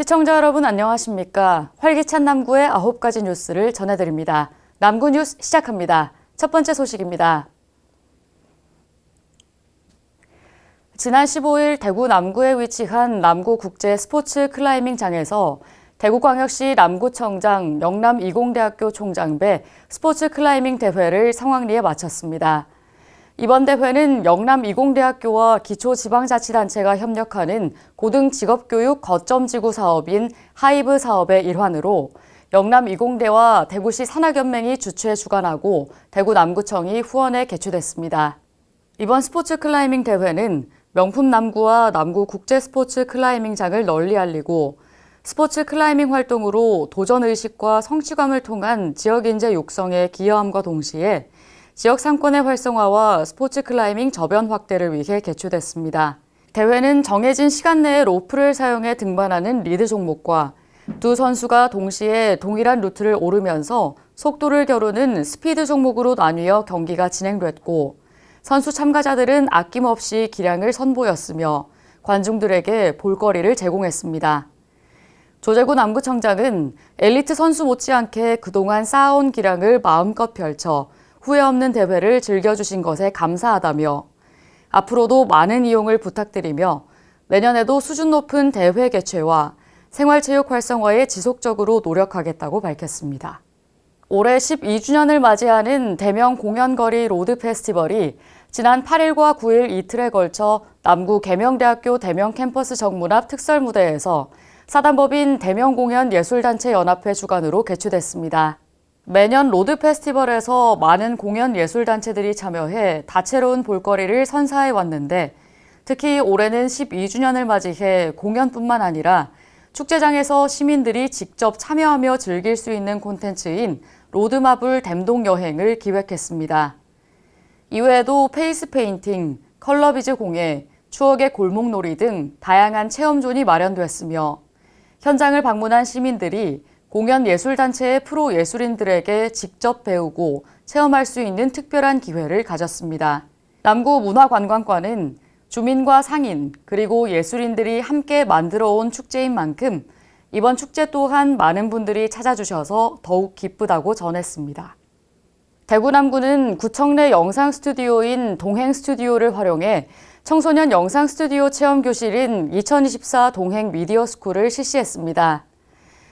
시청자 여러분 안녕하십니까? 활기찬 남구의 9가지 뉴스를 전해드립니다. 남구 뉴스 시작합니다. 첫 번째 소식입니다. 지난 15일 대구 남구에 위치한 남구국제스포츠클라이밍장에서 대구광역시 남구청장, 영남이공대학교 총장배 스포츠클라이밍 대회를 성황리에 마쳤습니다. 이번 대회는 영남이공대학교와 기초지방자치단체가 협력하는 고등직업교육 거점지구 사업인 하이브 사업의 일환으로 영남이공대와 대구시 산학연맹이 주최 주관하고 대구 남구청이 후원해 개최됐습니다. 이번 스포츠 클라이밍 대회는 명품 남구와 남구 국제스포츠 클라이밍장을 널리 알리고 스포츠 클라이밍 활동으로 도전의식과 성취감을 통한 지역인재 육성에 기여함과 동시에 지역 상권의 활성화와 스포츠 클라이밍 저변 확대를 위해 개최됐습니다. 대회는 정해진 시간 내에 로프를 사용해 등반하는 리드 종목과 두 선수가 동시에 동일한 루트를 오르면서 속도를 겨루는 스피드 종목으로 나뉘어 경기가 진행됐고 선수 참가자들은 아낌없이 기량을 선보였으며 관중들에게 볼거리를 제공했습니다. 조재구 남구청장은 엘리트 선수 못지않게 그동안 쌓아온 기량을 마음껏 펼쳐 후회 없는 대회를 즐겨주신 것에 감사하다며 앞으로도 많은 이용을 부탁드리며 내년에도 수준 높은 대회 개최와 생활체육 활성화에 지속적으로 노력하겠다고 밝혔습니다. 올해 12주년을 맞이하는 대명 공연거리 로드 페스티벌이 지난 8일과 9일 이틀에 걸쳐 남구 계명대학교 대명 캠퍼스 정문 앞 특설무대에서 사단법인 대명공연예술단체연합회 주관으로 개최됐습니다. 매년 로드 페스티벌에서 많은 공연 예술단체들이 참여해 다채로운 볼거리를 선사해 왔는데 특히 올해는 12주년을 맞이해 공연뿐만 아니라 축제장에서 시민들이 직접 참여하며 즐길 수 있는 콘텐츠인 로드마블 댐동 여행을 기획했습니다. 이외에도 페이스 페인팅, 컬러비즈 공예, 추억의 골목놀이 등 다양한 체험존이 마련됐으며 현장을 방문한 시민들이 공연 예술단체의 프로 예술인들에게 직접 배우고 체험할 수 있는 특별한 기회를 가졌습니다. 남구 문화관광과는 주민과 상인 그리고 예술인들이 함께 만들어온 축제인 만큼 이번 축제 또한 많은 분들이 찾아주셔서 더욱 기쁘다고 전했습니다. 대구 남구는 구청 내 영상 스튜디오인 동행 스튜디오를 활용해 청소년 영상 스튜디오 체험 교실인 2024 동행 미디어 스쿨을 실시했습니다.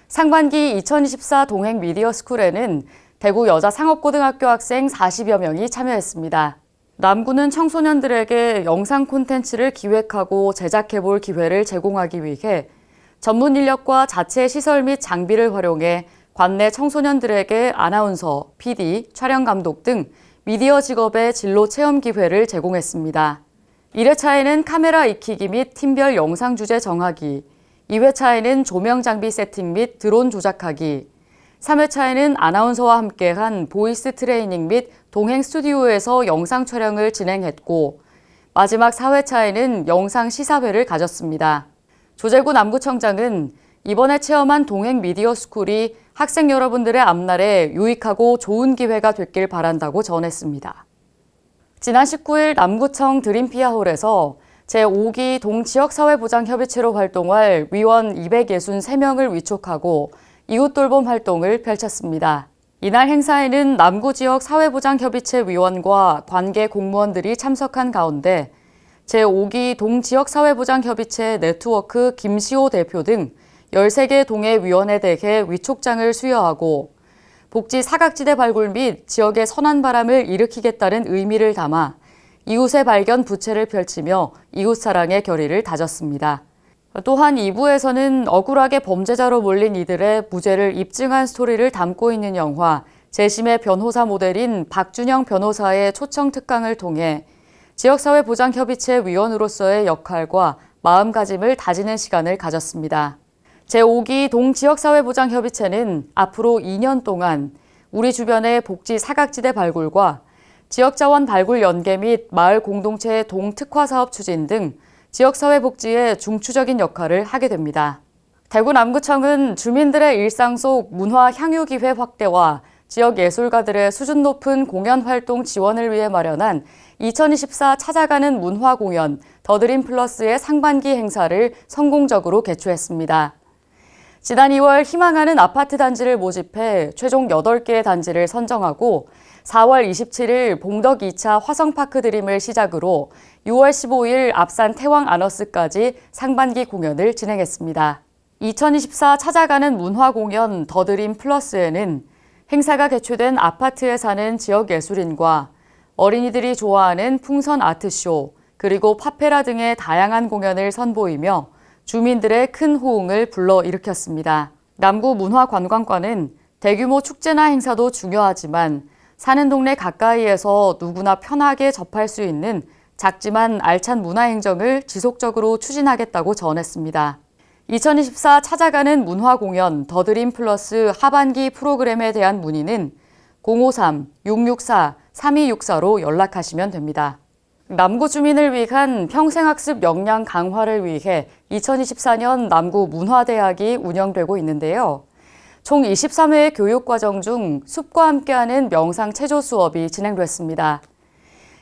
상반기 2024 동행 미디어 스쿨에는 대구 여자상업고등학교 학생 40여 명이 참여했습니다. 남구는 청소년들에게 영상 콘텐츠를 기획하고 제작해볼 기회를 제공하기 위해 전문 인력과 자체 시설 및 장비를 활용해 관내 청소년들에게 아나운서, PD, 촬영 감독 등 미디어 직업의 진로 체험 기회를 제공했습니다. 1회차에는 카메라 익히기 및 팀별 영상 주제 정하기, 2회차에는 조명 장비 세팅 및 드론 조작하기, 3회차에는 아나운서와 함께한 보이스 트레이닝 및 동행 스튜디오에서 영상 촬영을 진행했고 마지막 4회차에는 영상 시사회를 가졌습니다. 조재구 남구청장은 이번에 체험한 동행 미디어 스쿨이 학생 여러분들의 앞날에 유익하고 좋은 기회가 됐길 바란다고 전했습니다. 지난 19일 남구청 드림피아홀에서 제5기 동지역사회보장협의체로 활동할 위원 263명을 위촉하고 이웃돌봄 활동을 펼쳤습니다. 이날 행사에는 남구지역 사회보장협의체 위원과 관계 공무원들이 참석한 가운데 제5기 동지역사회보장협의체 네트워크 김시호 대표 등 13개 동해위원에 대해 위촉장을 수여하고 복지 사각지대 발굴 및 지역의 선한 바람을 일으키겠다는 의미를 담아 이웃의 발견 부채를 펼치며 이웃사랑의 결의를 다졌습니다. 또한 2부에서는 억울하게 범죄자로 몰린 이들의 무죄를 입증한 스토리를 담고 있는 영화 재심의 변호사 모델인 박준영 변호사의 초청 특강을 통해 지역사회보장협의체 위원으로서의 역할과 마음가짐을 다지는 시간을 가졌습니다. 제5기 동지역사회보장협의체는 앞으로 2년 동안 우리 주변의 복지 사각지대 발굴과 지역자원 발굴 연계 및 마을 공동체 동특화 사업 추진 등 지역사회 복지에 중추적인 역할을 하게 됩니다. 대구 남구청은 주민들의 일상 속 문화 향유 기회 확대와 지역 예술가들의 수준 높은 공연 활동 지원을 위해 마련한 2024 찾아가는 문화공연 더드림 플러스의 상반기 행사를 성공적으로 개최했습니다. 지난 2월 희망하는 아파트 단지를 모집해 최종 8개의 단지를 선정하고 4월 27일 봉덕 2차 화성파크 드림을 시작으로 6월 15일 앞산 태왕 아너스까지 상반기 공연을 진행했습니다. 2024 찾아가는 문화공연 더 드림 플러스에는 행사가 개최된 아파트에 사는 지역 예술인과 어린이들이 좋아하는 풍선 아트쇼, 그리고 파페라 등의 다양한 공연을 선보이며 주민들의 큰 호응을 불러일으켰습니다. 남구 문화관광과는 대규모 축제나 행사도 중요하지만 사는 동네 가까이에서 누구나 편하게 접할 수 있는 작지만 알찬 문화행정을 지속적으로 추진하겠다고 전했습니다. 2024 찾아가는 문화공연 더 드림 플러스 하반기 프로그램에 대한 문의는 053-664-3264로 연락하시면 됩니다. 남구 주민을 위한 평생학습 역량 강화를 위해 2024년 남구 문화대학이 운영되고 있는데요. 총 23회의 교육과정 중 숲과 함께하는 명상 체조 수업이 진행됐습니다.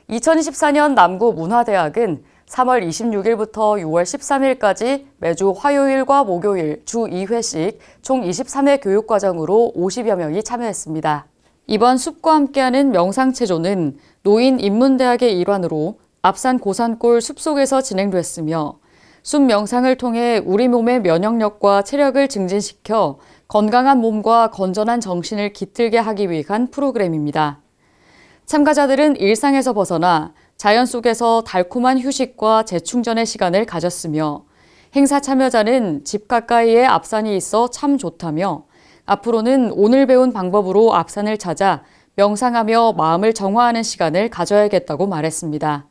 2024년 남구 문화대학은 3월 26일부터 6월 13일까지 매주 화요일과 목요일 주 2회씩 총 23회 교육과정으로 50여 명이 참여했습니다. 이번 숲과 함께하는 명상체조는 노인인문대학의 일환으로 앞산 고산골 숲속에서 진행됐으며 숲 명상을 통해 우리 몸의 면역력과 체력을 증진시켜 건강한 몸과 건전한 정신을 깃들게 하기 위한 프로그램입니다. 참가자들은 일상에서 벗어나 자연 속에서 달콤한 휴식과 재충전의 시간을 가졌으며 행사 참여자는 집 가까이에 앞산이 있어 참 좋다며 앞으로는 오늘 배운 방법으로 앞산을 찾아 명상하며 마음을 정화하는 시간을 가져야겠다고 말했습니다.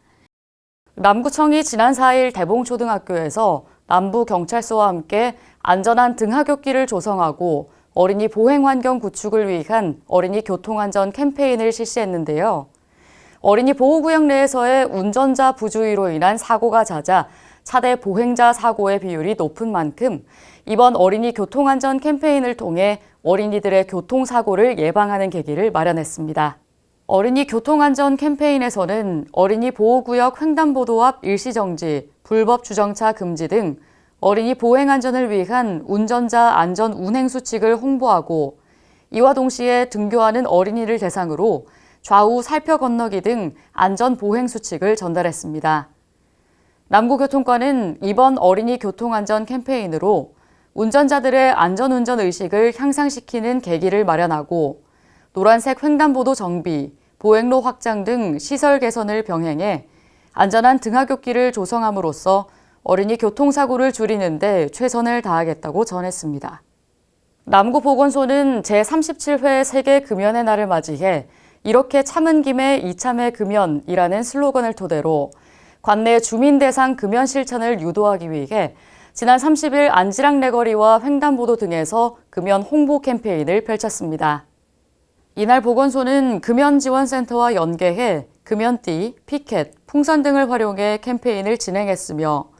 남구청이 지난 4일 대봉초등학교에서 남부경찰서와 함께 안전한 등하굣길을 조성하고 어린이 보행환경 구축을 위한 어린이 교통안전 캠페인을 실시했는데요. 어린이 보호구역 내에서의 운전자 부주의로 인한 사고가 잦아 차대 보행자 사고의 비율이 높은 만큼 이번 어린이 교통안전 캠페인을 통해 어린이들의 교통사고를 예방하는 계기를 마련했습니다. 어린이 교통안전 캠페인에서는 어린이 보호구역 횡단보도 앞 일시정지, 불법 주정차 금지 등 어린이 보행안전을 위한 운전자 안전 운행 수칙을 홍보하고 이와 동시에 등교하는 어린이를 대상으로 좌우 살펴 건너기 등 안전 보행 수칙을 전달했습니다. 남구교통과는 이번 어린이 교통안전 캠페인으로 운전자들의 안전운전 의식을 향상시키는 계기를 마련하고 노란색 횡단보도 정비, 보행로 확장 등 시설 개선을 병행해 안전한 등하굣길을 조성함으로써 어린이 교통사고를 줄이는 데 최선을 다하겠다고 전했습니다. 남구보건소는 제37회 세계 금연의 날을 맞이해 이렇게 참은 김에 이참에 금연이라는 슬로건을 토대로 관내 주민 대상 금연 실천을 유도하기 위해 지난 30일 안지랑 내거리와 횡단보도 등에서 금연 홍보 캠페인을 펼쳤습니다. 이날 보건소는 금연지원센터와 연계해 금연띠, 피켓, 풍선 등을 활용해 캠페인을 진행했으며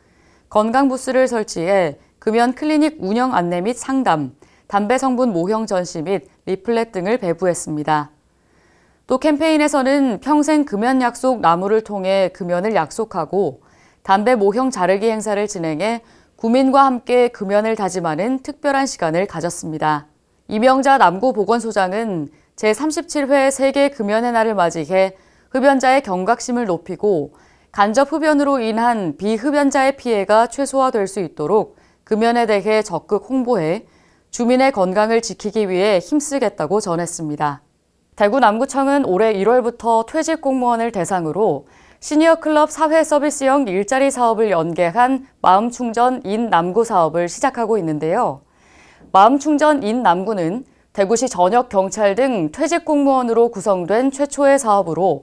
건강부스를 설치해 금연 클리닉 운영 안내 및 상담, 담배 성분 모형 전시 및 리플렛 등을 배부했습니다. 또 캠페인에서는 평생 금연 약속 나무를 통해 금연을 약속하고 담배 모형 자르기 행사를 진행해 구민과 함께 금연을 다짐하는 특별한 시간을 가졌습니다. 이명자 남구보건소장은 제37회 세계 금연의 날을 맞이해 흡연자의 경각심을 높이고 간접 흡연으로 인한 비흡연자의 피해가 최소화될 수 있도록 금연에 대해 적극 홍보해 주민의 건강을 지키기 위해 힘쓰겠다고 전했습니다. 대구 남구청은 올해 1월부터 퇴직 공무원을 대상으로 시니어 클럽 사회 서비스형 일자리 사업을 연계한 마음충전 인 남구 사업을 시작하고 있는데요. 마음충전 인 남구는 대구시 전역 경찰 등 퇴직 공무원으로 구성된 최초의 사업으로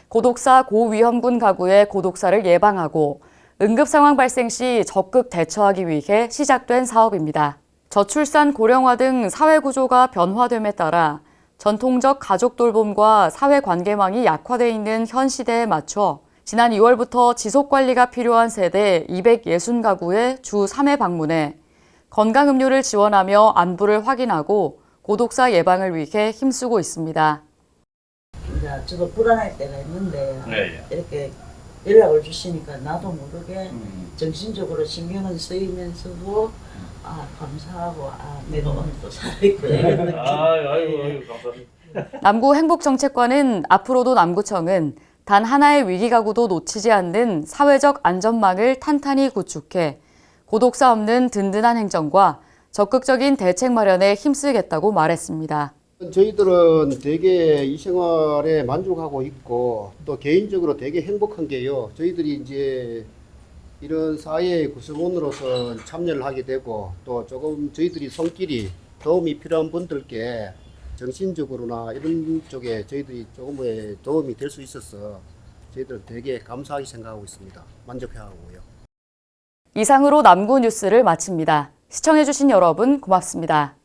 고독사 고위험군 가구의 고독사를 예방하고 응급 상황 발생 시 적극 대처하기 위해 시작된 사업입니다. 저출산 고령화 등 사회 구조가 변화됨에 따라 전통적 가족 돌봄과 사회 관계망이 약화돼 있는 현 시대에 맞춰 지난 2월부터 지속관리가 필요한 세대 260가구에 주 3회 방문해 건강음료를 지원하며 안부를 확인하고 고독사 예방을 위해 힘쓰고 있습니다. 저도 불안할 때가 있는데 네. 이렇게 연락을 주시니까 나도 모르게 정신적으로 신경은 쓰이면서도 감사하고 내가 오늘 또 살아있고 이런 느낌. 아이고 감사합니다. 남구 행복정책관은 앞으로도 남구청은 단 하나의 위기가구도 놓치지 않는 사회적 안전망을 탄탄히 구축해 고독사 없는 든든한 행정과 적극적인 대책 마련에 힘쓰겠다고 말했습니다. 저희들은 되게 이 생활에 만족하고 있고 또 개인적으로 되게 행복한 게요. 저희들이 이제 이런 사회의 구성원으로서 참여를 하게 되고 또 조금 저희들이 손길이 도움이 필요한 분들께 정신적으로나 이런 쪽에 저희들이 조금의 도움이 될 수 있어서 저희들은 되게 감사하게 생각하고 있습니다. 만족해하고요. 이상으로 남구 뉴스를 마칩니다. 시청해주신 여러분 고맙습니다.